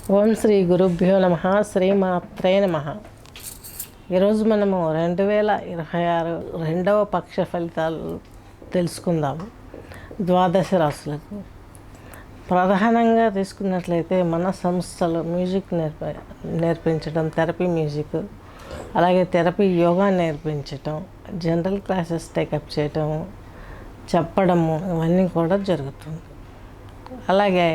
ఓం శ్రీ గురుభ్యో నమ. శ్రీమాత్రే నమ. ఈరోజు మనము 2026 రెండవ పక్ష ఫలితాలు తెలుసుకుందాము. ద్వాదశ రాశులకు ప్రధానంగా తీసుకున్నట్లయితే మన సంస్థలో మ్యూజిక్ నేర్పించడం, థెరపీ మ్యూజిక్, అలాగే థెరపీ యోగా నేర్పించటం, జనరల్ క్లాసెస్ టేకప్ చేయటం, చెప్పడము ఇవన్నీ కూడా జరుగుతుంది. అలాగే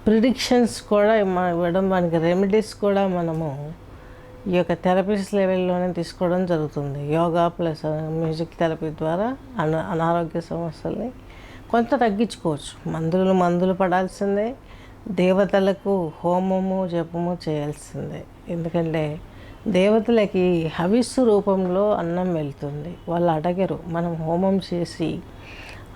ప్రిడిక్షన్స్ కూడా ఇవ్వడం, మనకి రెమెడీస్ కూడా మనము ఈ యొక్క థెరపీస్ లెవెల్లోనే తీసుకోవడం జరుగుతుంది. యోగా ప్లస్ మ్యూజిక్ థెరపీ ద్వారా అనారోగ్య సమస్యల్ని కొంత తగ్గించుకోవచ్చు. మందులు పడాల్సిందే, దేవతలకు హోమము జపము చేయాల్సిందే. ఎందుకంటే దేవతలకి హవిస్సు రూపంలో అన్నం వెళ్తుంది, వాళ్ళు అడగరు. మనం హోమం చేసి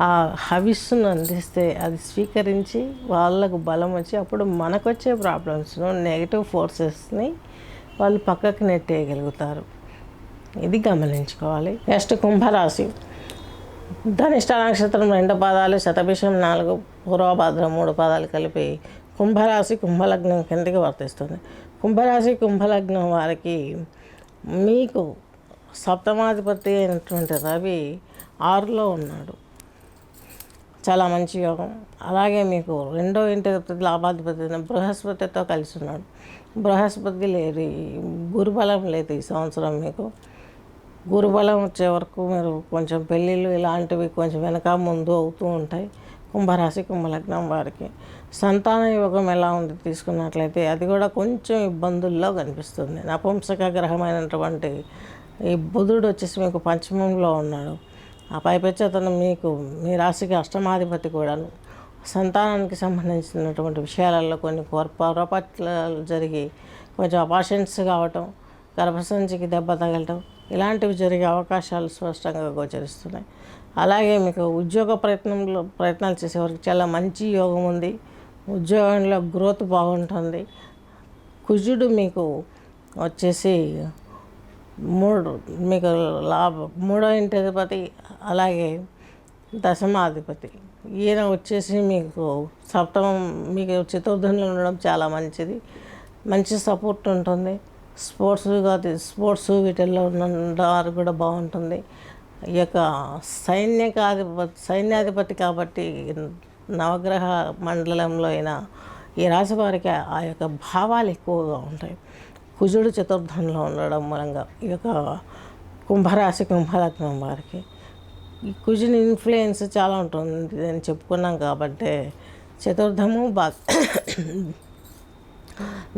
ఆ హవిస్సును అందిస్తే అది స్వీకరించి వాళ్ళకు బలం వచ్చి అప్పుడు మనకు వచ్చే ప్రాబ్లమ్స్ను, నెగిటివ్ ఫోర్సెస్ని వాళ్ళు పక్కకు నెట్టేయగలుగుతారు. ఇది గమనించుకోవాలి. నెక్స్ట్ కుంభరాశి. ధనిష్ట నక్షత్రం 2 పాదాలు, శతభిషం 4, పూర్వభాద్ర 3 పాదాలు కలిపి కుంభరాశి కుంభలగ్నం కిందకి వర్తిస్తుంది. కుంభరాశి కుంభలగ్నం వారికి మీకు సప్తమాధిపతి అయినటువంటి రవి 6లో ఉన్నాడు, చాలా మంచి యోగం. అలాగే మీకు 2వ ఇంటి లాభాధిపతి బృహస్పతితో కలిసి ఉన్నాడు. బృహస్పతి లేదు, గురుబలం లేదు ఈ సంవత్సరం. మీకు గురుబలం వచ్చే వరకు మీరు కొంచెం పెళ్ళిళ్ళు ఇలాంటివి కొంచెం వెనక ముందు అవుతూ ఉంటాయి. కుంభరాశి కుంభలగ్నం వారికి సంతాన యోగం ఎలా ఉంది తీసుకున్నట్లయితే అది కూడా కొంచెం ఇబ్బందుల్లో కనిపిస్తుంది. నపుంసక గ్రహమైనటువంటి ఈ బుధుడు వచ్చేసి మీకు పంచమంలో ఉన్నాడు. ఆ పైపెచ్చి అతను మీకు మీ రాశికి అష్టమాధిపతి కూడాను. సంతానానికి సంబంధించినటువంటి విషయాలలో కొన్ని పొరపాట్లు జరిగి కొంచెం అపాషన్స్ కావటం, గర్భసంచికి దెబ్బ తగలటం ఇలాంటివి జరిగే అవకాశాలు స్పష్టంగా గోచరిస్తున్నాయి. అలాగే మీకు ఉద్యోగ ప్రయత్నాలు చేసేవారికి చాలా మంచి యోగం ఉంది. ఉద్యోగంలో గ్రోత్ బాగుంటుంది. కుజుడు మీకు వచ్చేసి మీకు మూడో ఇంటి అధిపతి, అలాగే దశమాధిపతి. ఈయన వచ్చేసి మీకు మీకు చతుర్థంలో ఉండడం చాలా మంచిది. మంచి సపోర్ట్ ఉంటుంది. స్పోర్ట్స్ వీటిల్లో ఉన్నవారు కూడా బాగుంటుంది. ఈ యొక్క సైన్యాధిపతి కాబట్టి నవగ్రహ మండలంలో అయినా ఈ రాశి వారికి ఆ యొక్క భావాలు ఎక్కువగా ఉంటాయి. కుజుడు చతుర్థంలో ఉండడం మూలంగా ఈ యొక్క కుంభరాశి కుంభలగ్నం వారికి ఈ కుజుని ఇన్ఫ్లుయెన్స్ చాలా ఉంటుంది అని చెప్పుకున్నాం. కాబట్టి చతుర్థము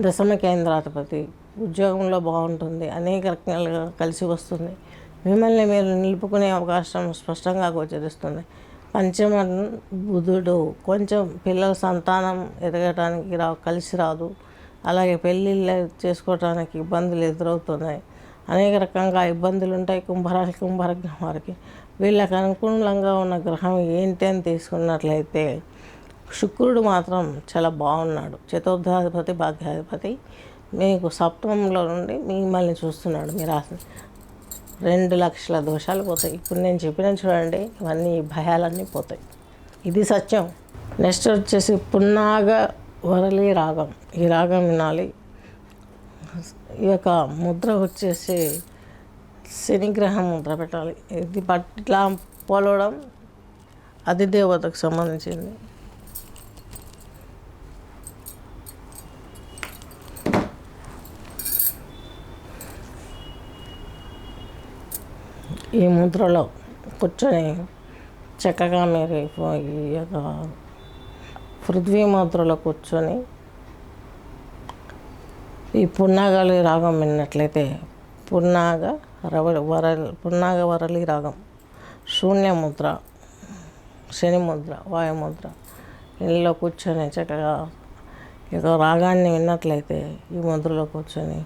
దశమ కేంద్రాధిపతి ఉద్యోగంలో బాగుంటుంది, అనేక రకాలుగా కలిసి వస్తుంది. మిమ్మల్ని మీరు నిలుపుకునే అవకాశం స్పష్టంగా గోచరిస్తుంది. పంచమ బుధుడు కొంచెం పిల్లల సంతానం ఎదగటానికి కలిసి రాదు. అలాగే పెళ్ళిళ్ళు చేసుకోవడానికి ఇబ్బందులు ఎదురవుతున్నాయి. అనేక రకంగా ఇబ్బందులు ఉంటాయి కుంభరాశి కుంభలగ్నం వారికి. వీళ్ళకి అనుకూలంగా ఉన్న గ్రహం ఏంటి అని తీసుకున్నట్లయితే శుక్రుడు మాత్రం చాలా బాగున్నాడు. చతుర్థాధిపతి భాగ్యాధిపతి మీకు సప్తమంలో నుండి మిమ్మల్ని చూస్తున్నాడు. మీ రాశి 2 లక్షల దోషాలు పోతాయి. ఇప్పుడు నేను చెప్పిన చూడండి, ఇవన్నీ భయాలన్నీ పోతాయి. ఇది సత్యం. నెక్స్ట్ వచ్చేసి పున్నాగ వరలి రాగం. ఈ రాగం వినాలి. ఈ యొక్క ముద్ర వచ్చేసి శనిగ్రహం ముద్ర పెట్టాలి. ఇది ఇట్లా పోలవడం అధిదేవతకు సంబంధించింది. ఈ ముద్రలో కూర్చొని చక్కగా మీరు ఈ యొక్క పృథ్వీ ముద్రలో కూర్చొని ఈ పున్నాగలి రాగం విన్నట్లయితే పున్నాగ వరలి రాగం, శూన్య ముద్ర, శని ముద్ర, వాయుముద్ర ఇందులో కూర్చొని చక్కగా ఈ యొక్క రాగాన్ని విన్నట్లయితే ఈ ముద్రలో కూర్చొని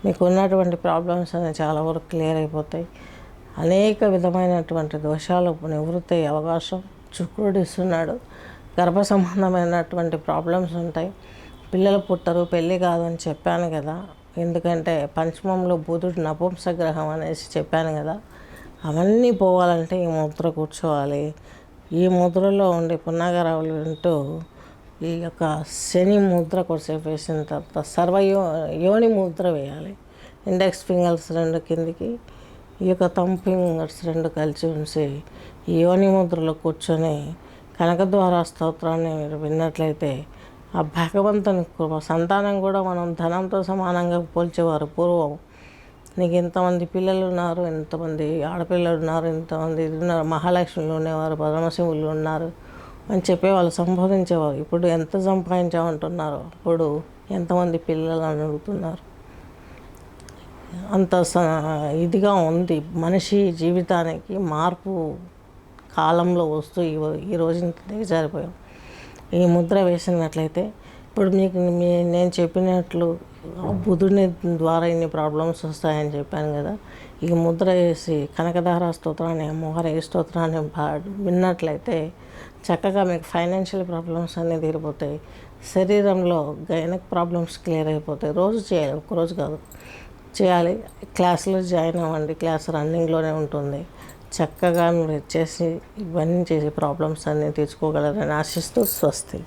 మీకు ఉన్నటువంటి ప్రాబ్లమ్స్ అనేవి చాలా వరకు క్లియర్ అయిపోతాయి. అనేక విధమైనటువంటి దోషాలు నివృత్తి అయ్యే అవకాశం శుక్రుడు ఇస్తున్నాడు. గర్భ సంబంధమైనటువంటి ప్రాబ్లమ్స్ ఉంటాయి. పిల్లలు పుట్టరు, పెళ్ళి కాదు అని చెప్పాను కదా. ఎందుకంటే పంచమంలో బుధుడు నపుంసగ్రహం అనేసి చెప్పాను కదా. అవన్నీ పోవాలంటే ఈ ముద్ర కూర్చోవాలి. ఈ ముద్రలో ఉండి పున్నాగరావులు వింటూ ఈ యొక్క శని ముద్ర కొద్దిసేపు వేసిన తర్వాత యోని ముద్ర వేయాలి. ఇండెక్స్ ఫింగర్స్ 2 కిందికి, ఈ యొక్క థంబ్ ఫింగర్స్ 2 కలిసి ఉంచి ఈ యోని ముద్రలో కూర్చొని కనకద్వార స్తోత్రాన్ని మీరు విన్నట్లయితే ఆ భగవంతుని కృప, సంతానం కూడా మనం ధనంతో సమానంగా పోల్చేవారు పూర్వం. నీకు ఎంతమంది పిల్లలు ఉన్నారు, ఎంతమంది ఆడపిల్లలు ఉన్నారు, ఎంతమంది ఇది ఉన్నారు, మహాలక్ష్ములు ఉండేవారు, పరమశివులు ఉన్నారు అని చెప్పి వాళ్ళు సంబోధించేవారు. ఇప్పుడు ఎంత సంపాదించామంటున్నారు, అప్పుడు ఎంతమంది పిల్లలు అని అడుగుతున్నారు. అంత ఇదిగా ఉంది మనిషి జీవితానికి మార్పు కాలంలో వస్తూ ఈ రోజు దిగజారిపోయాం. ఈ ముద్ర వేసినట్లయితే ఇప్పుడు మీకు నేను చెప్పినట్లు బుధుని ద్వారా ఇన్ని ప్రాబ్లమ్స్ వస్తాయని చెప్పాను కదా. ఈ ముద్ర వేసి కనకధార స్తోత్రాన్ని, అమ్మవారి స్తోత్రాన్ని విన్నట్లయితే చక్కగా మీకు ఫైనాన్షియల్ ప్రాబ్లమ్స్ అన్నీ తీరిపోతాయి. శరీరంలో గైనక్ ప్రాబ్లమ్స్ క్లియర్ అయిపోతాయి. రోజు చేయాలి, ఒక్కరోజు కాదు, చేయాలి. క్లాసులో జాయిన్ అవ్వండి, క్లాస్ రన్నింగ్లోనే ఉంటుంది. చక్కగా మీరు చేసి ఇవన్నీ చేసి ప్రాబ్లమ్స్ అన్నీ తీర్చుకోగలరని ఆశిస్తూ స్వస్తి.